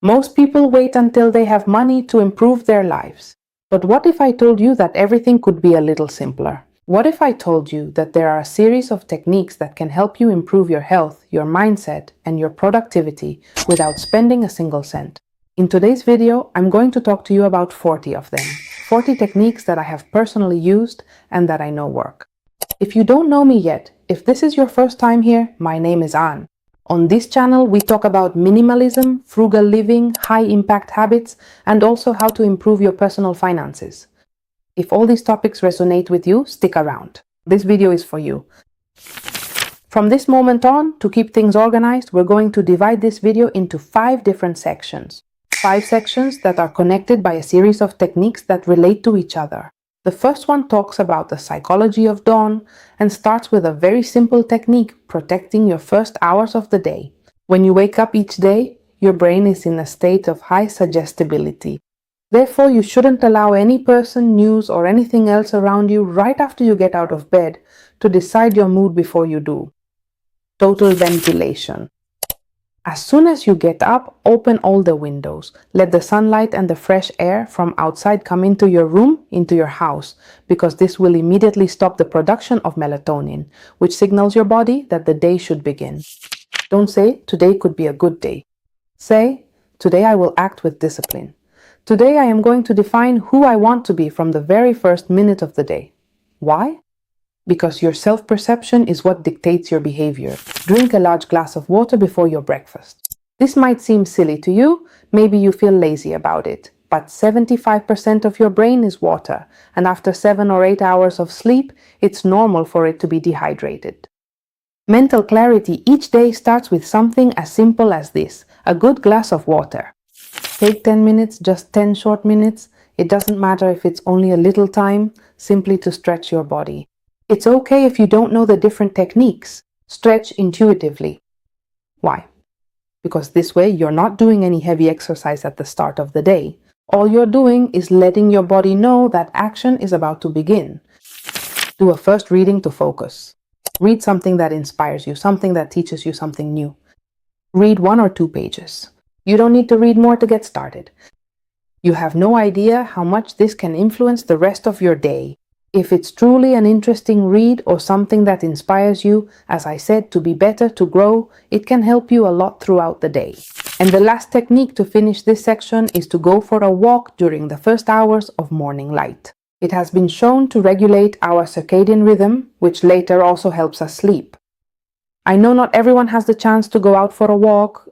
Most people wait until they have money to improve their lives. But what if I told you that everything could be a little simpler? What if I told you that there are a series of techniques that can help you improve your health, your mindset, and your productivity without spending a single cent? In today's video, I'm going to talk to you about 40 of them. 40 techniques that I have personally used and that I know work. If you don't know me yet, if this is your first time here, my name is Anne. On this channel, we talk about minimalism, frugal living, high-impact habits, and also how to improve your personal finances. If all these topics resonate with you, stick around. This video is for you. From this moment on, to keep things organized, we're going to divide this video into 5 different sections. 5 sections that are connected by a series of techniques that relate to each other. The first one talks about the psychology of dawn and starts with a very simple technique, protecting your first hours of the day. When you wake up each day, your brain is in a state of high suggestibility. Therefore, you shouldn't allow any person, news, or anything else around you right after you get out of bed to decide your mood before you do. Total ventilation. As soon as you get up, open all the windows. Let the sunlight and the fresh air from outside come into your room, into your house, because this will immediately stop the production of melatonin, which signals your body that the day should begin. Don't say, today could be a good day. Say, today I will act with discipline. Today I am going to define who I want to be from the very first minute of the day. Why? Because your self-perception is what dictates your behavior. Drink a large glass of water before your breakfast. This might seem silly to you, maybe you feel lazy about it, but 75% of your brain is water, and after 7 or 8 hours of sleep, it's normal for it to be dehydrated. Mental clarity each day starts with something as simple as this, a good glass of water. Take 10 minutes, just 10 short minutes. It doesn't matter if it's only a little time, simply to stretch your body. It's okay if you don't know the different techniques. Stretch intuitively. Why? Because this way you're not doing any heavy exercise at the start of the day. All you're doing is letting your body know that action is about to begin. Do a first reading to focus. Read something that inspires you, something that teaches you something new. Read 1 or 2 pages. You don't need to read more to get started. You have no idea how much this can influence the rest of your day. If it's truly an interesting read or something that inspires you, as I said, to be better, to grow, it can help you a lot throughout the day. And the last technique to finish this section is to go for a walk during the first hours of morning light. It has been shown to regulate our circadian rhythm, which later also helps us sleep. I know not everyone has the chance to go out for a walk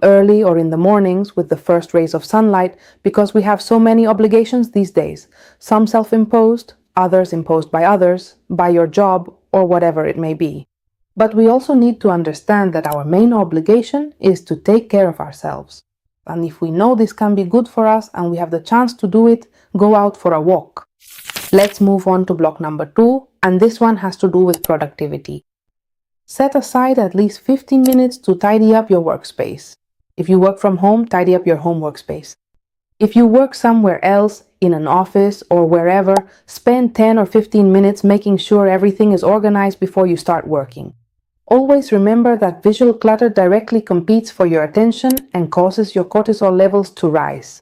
early or in the mornings with the first rays of sunlight because we have so many obligations these days, some self-imposed, others imposed by others, by your job, or whatever it may be. But we also need to understand that our main obligation is to take care of ourselves. And if we know this can be good for us and we have the chance to do it, go out for a walk. Let's move on to block number 2, and this one has to do with productivity. Set aside at least 15 minutes to tidy up your workspace. If you work from home, tidy up your home workspace. If you work somewhere else, in an office or wherever, spend 10 or 15 minutes making sure everything is organized before you start working. Always remember that visual clutter directly competes for your attention and causes your cortisol levels to rise.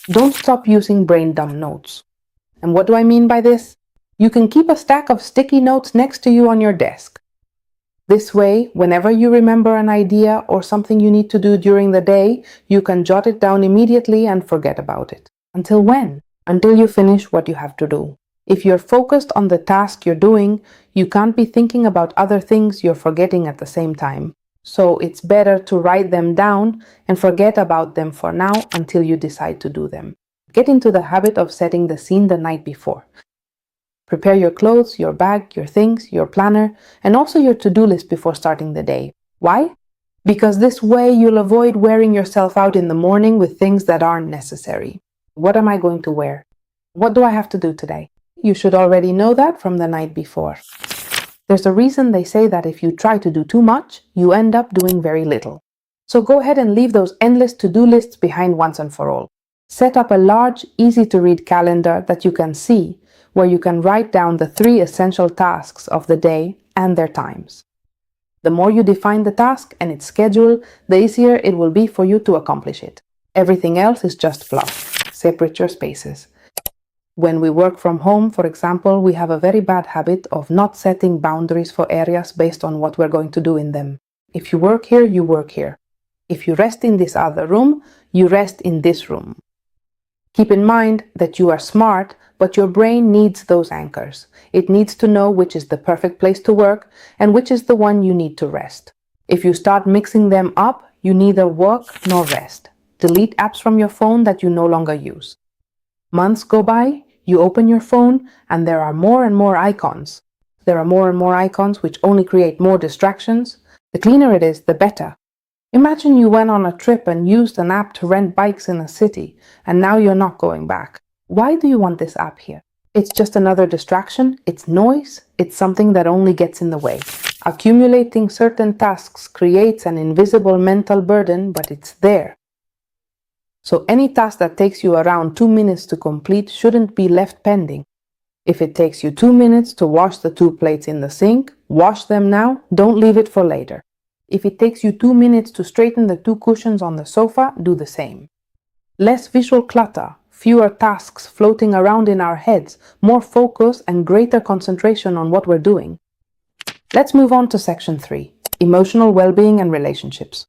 Don't stop using brain dump notes. And what do I mean by this? You can keep a stack of sticky notes next to you on your desk. This way, whenever you remember an idea or something you need to do during the day, you can jot it down immediately and forget about it. Until when? Until you finish what you have to do. If you're focused on the task you're doing, you can't be thinking about other things you're forgetting at the same time. So it's better to write them down and forget about them for now until you decide to do them. Get into the habit of setting the scene the night before. Prepare your clothes, your bag, your things, your planner, and also your to-do list before starting the day. Why? Because this way you'll avoid wearing yourself out in the morning with things that aren't necessary. What am I going to wear? What do I have to do today? You should already know that from the night before. There's a reason they say that if you try to do too much, you end up doing very little. So go ahead and leave those endless to-do lists behind once and for all. Set up a large, easy-to-read calendar that you can see, where you can write down the 3 essential tasks of the day and their times. The more you define the task and its schedule, the easier it will be for you to accomplish it. Everything else is just fluff. Separate your spaces. When we work from home, for example, we have a very bad habit of not setting boundaries for areas based on what we're going to do in them. If you work here, you work here. If you rest in this other room, you rest in this room. Keep in mind that you are smart, but your brain needs those anchors. It needs to know which is the perfect place to work and which is the one you need to rest. If you start mixing them up, you neither work nor rest. Delete apps from your phone that you no longer use. Months go by, you open your phone, and there are more and more icons. There are more and more icons which only create more distractions. The cleaner it is, the better. Imagine you went on a trip and used an app to rent bikes in a city, and now you're not going back. Why do you want this app here? It's just another distraction, it's noise, it's something that only gets in the way. Accumulating certain tasks creates an invisible mental burden, but it's there. So any task that takes you around 2 minutes to complete shouldn't be left pending. If it takes you 2 minutes to wash the 2 plates in the sink, wash them now, don't leave it for later. If it takes you 2 minutes to straighten the 2 cushions on the sofa, do the same. Less visual clutter, fewer tasks floating around in our heads, more focus and greater concentration on what we're doing. Let's move on to section 3, emotional well-being and relationships.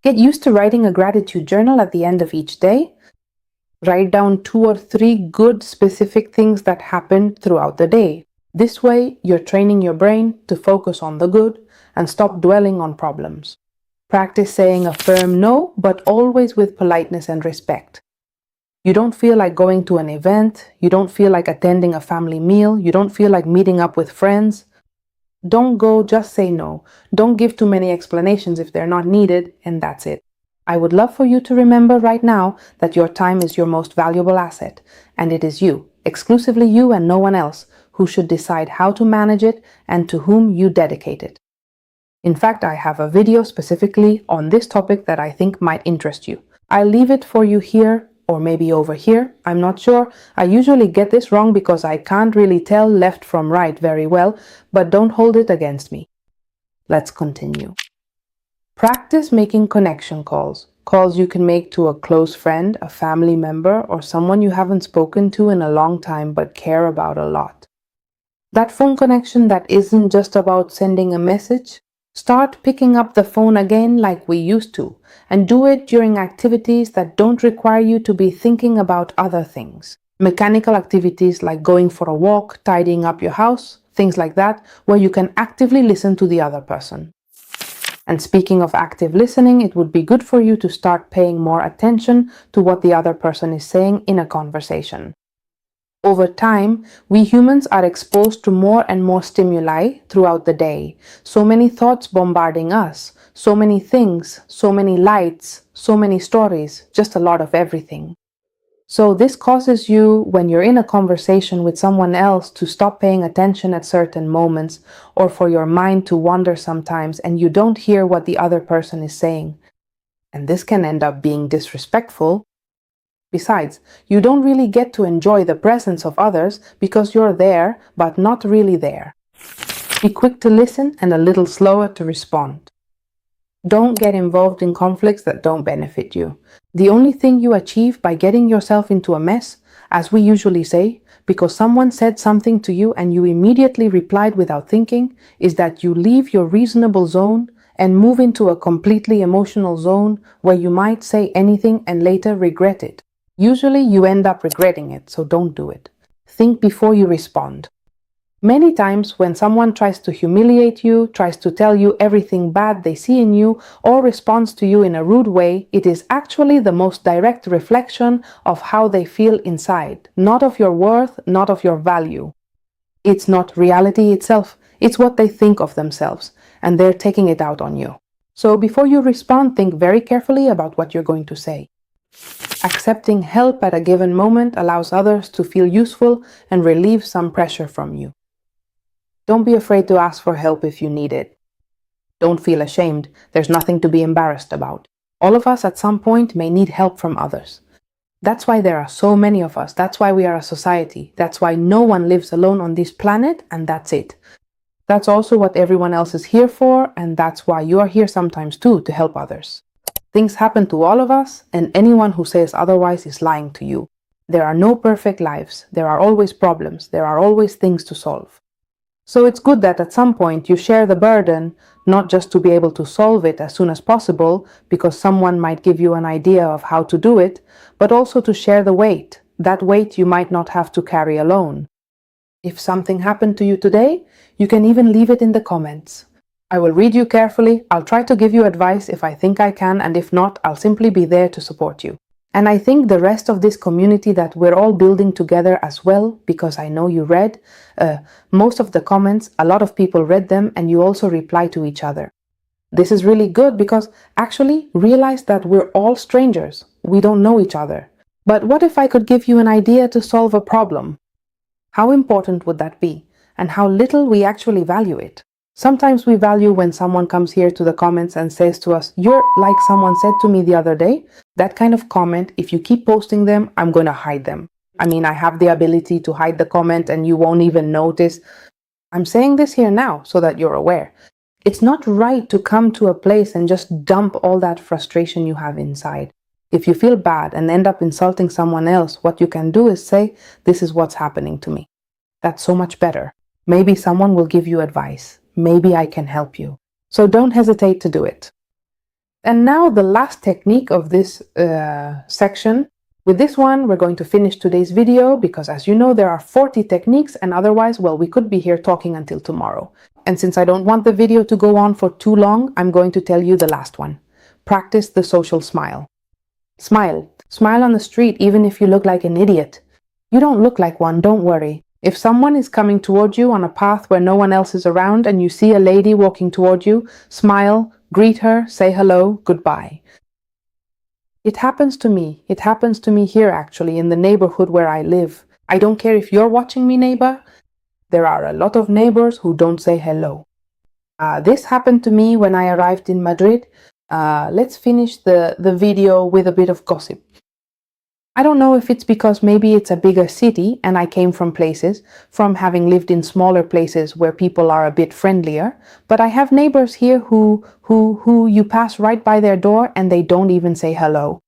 Get used to writing a gratitude journal at the end of each day. Write down 2 or 3 good specific things that happened throughout the day. This way, you're training your brain to focus on the good and stop dwelling on problems. Practice saying a firm no, but always with politeness and respect. You don't feel like going to an event, you don't feel like attending a family meal, you don't feel like meeting up with friends. Don't go, just say no. Don't give too many explanations if they're not needed, and that's it. I would love for you to remember right now that your time is your most valuable asset, and it is you, exclusively you and no one else, who should decide how to manage it and to whom you dedicate it. In fact, I have a video specifically on this topic that I think might interest you. I'll leave it for you here or maybe over here. I'm not sure. I usually get this wrong because I can't really tell left from right very well, but don't hold it against me. Let's continue. Practice making connection calls. Calls you can make to a close friend, a family member, or someone you haven't spoken to in a long time but care about a lot. That phone connection that isn't just about sending a message. Start picking up the phone again like we used to, and do it during activities that don't require you to be thinking about other things. Mechanical activities like going for a walk, tidying up your house, things like that, where you can actively listen to the other person. And speaking of active listening, it would be good for you to start paying more attention to what the other person is saying in a conversation. Over time, we humans are exposed to more and more stimuli throughout the day. So many thoughts bombarding us, so many things, so many lights, so many stories, just a lot of everything. So this causes you, when you're in a conversation with someone else, to stop paying attention at certain moments, or for your mind to wander sometimes and you don't hear what the other person is saying. And this can end up being disrespectful. Besides, you don't really get to enjoy the presence of others because you're there, but not really there. Be quick to listen and a little slower to respond. Don't get involved in conflicts that don't benefit you. The only thing you achieve by getting yourself into a mess, as we usually say, because someone said something to you and you immediately replied without thinking, is that you leave your reasonable zone and move into a completely emotional zone where you might say anything and later regret it. Usually you end up regretting it, so don't do it. Think before you respond. Many times when someone tries to humiliate you, tries to tell you everything bad they see in you, or responds to you in a rude way, it is actually the most direct reflection of how they feel inside, not of your worth, not of your value. It's not reality itself, it's what they think of themselves, and they're taking it out on you. So before you respond, think very carefully about what you're going to say. Accepting help at a given moment allows others to feel useful and relieve some pressure from you. Don't be afraid to ask for help if you need it. Don't feel ashamed. There's nothing to be embarrassed about. All of us at some point may need help from others. That's why there are so many of us. That's why we are a society. That's why no one lives alone on this planet, and that's it. That's also what everyone else is here for, and that's why you are here sometimes too, to help others. Things happen to all of us, and anyone who says otherwise is lying to you. There are no perfect lives. There are always problems. There are always things to solve. So it's good that at some point you share the burden, not just to be able to solve it as soon as possible, because someone might give you an idea of how to do it, but also to share the weight. That weight you might not have to carry alone. If something happened to you today, you can even leave it in the comments. I will read you carefully. I'll try to give you advice if I think I can, and if not, I'll simply be there to support you. And I think the rest of this community that we're all building together as well, because I know you read most of the comments, a lot of people read them, and you also reply to each other. This is really good because actually realize that we're all strangers. We don't know each other. But what if I could give you an idea to solve a problem? How important would that be? And how little we actually value it? Sometimes we value when someone comes here to the comments and says to us, "You're like someone said to me the other day." That kind of comment, if you keep posting them, I'm going to hide them. I mean, I have the ability to hide the comment and you won't even notice. I'm saying this here now so that you're aware. It's not right to come to a place and just dump all that frustration you have inside. If you feel bad and end up insulting someone else, what you can do is say, "This is what's happening to me." That's so much better. Maybe someone will give you advice. Maybe I can help you. So don't hesitate to do it. And now the last technique of this section. With this one, we're going to finish today's video because, as you know, there are 40 techniques, and otherwise, well, we could be here talking until tomorrow. And since I don't want the video to go on for too long, I'm going to tell you the last one. Practice the social smile. Smile. Smile on the street even if you look like an idiot. You don't look like one, don't worry. If someone is coming toward you on a path where no one else is around and you see a lady walking toward you, smile, greet her, say hello, goodbye. It happens to me. It happens to me here actually in the neighborhood where I live. I don't care if you're watching me, neighbor. There are a lot of neighbors who don't say hello. This happened to me when I arrived in Madrid. Let's finish the video with a bit of gossip. I don't know if it's because maybe it's a bigger city and I came from having lived in smaller places where people are a bit friendlier, but I have neighbors here who you pass right by their door and they don't even say hello.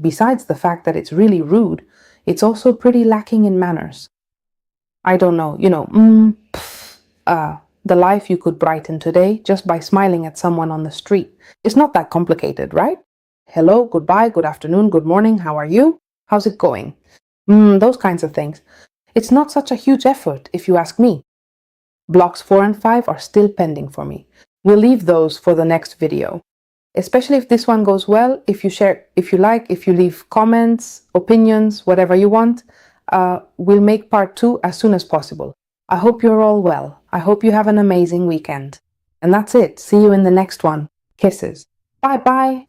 Besides the fact that it's really rude, it's also pretty lacking in manners. I don't know, the life you could brighten today just by smiling at someone on the street. It's not that complicated, right? Hello, goodbye, good afternoon, good morning, how are you? How's it going? Those kinds of things. It's not such a huge effort, if you ask me. Blocks 4 and 5 are still pending for me. We'll leave those for the next video. Especially if this one goes well, if you share, if you like, if you leave comments, opinions, whatever you want, we'll make part 2 as soon as possible. I hope you're all well. I hope you have an amazing weekend. And that's it. See you in the next one. Kisses. Bye-bye.